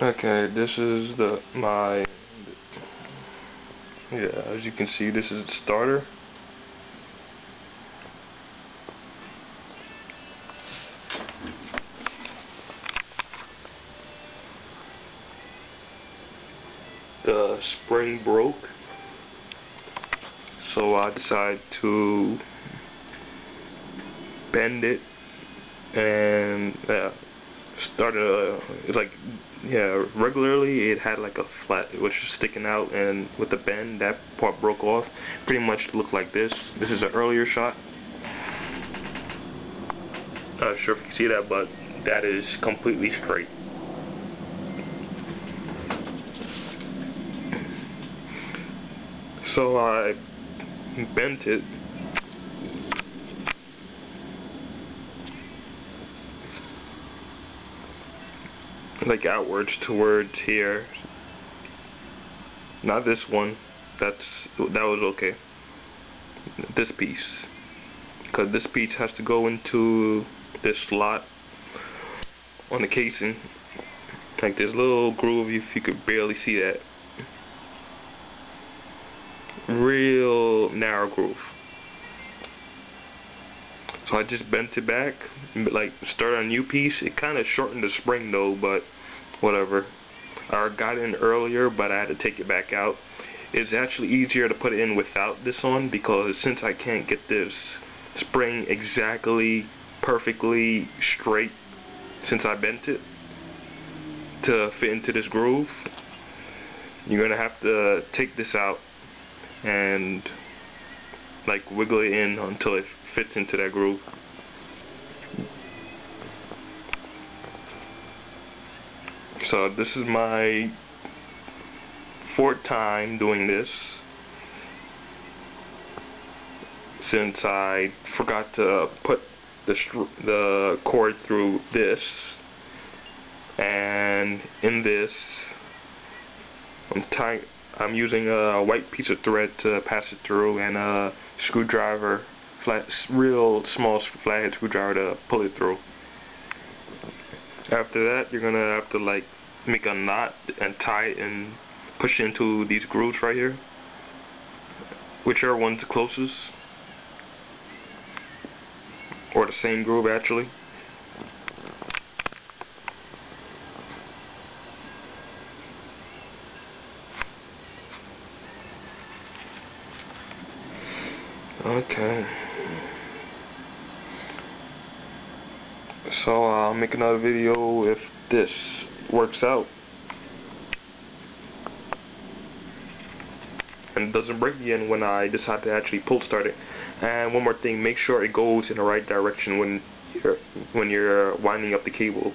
Okay, this is as you can see, this is the starter. The spring broke, so I decided to bend it and started regularly it had like a flat which was sticking out, and with the bend that part broke off. Pretty much looked like this. This is an earlier shot. Not sure if you can see that, but that is completely straight. So I bent it like outwards towards here. Not this one. That was okay. This piece, because this piece has to go into this slot on the casing. Like this little groove, if you could barely see that. Real narrow groove. So I just bent it back, like start a new piece. It kind of shortened the spring though, but whatever. I got in earlier, but I had to take it back out. It's actually easier to put it in without this on, because since I can't get this spring exactly perfectly straight since I bent it to fit into this groove, you're gonna have to take this out and like wiggle it in until it fits into that groove. So this is my 4th time doing this, since I forgot to put the cord through this, and in this I'm using a white piece of thread to pass it through, and a screwdriver, real small flathead screwdriver to pull it through. After that, you're gonna have to like make a knot and tie it and push it into these grooves right here, whichever one's the closest, or the same groove actually. Okay, so I'll make another video if this works out and it doesn't break again when I decide to actually pull start it. And one more thing, make sure it goes in the right direction when you're winding up the cable.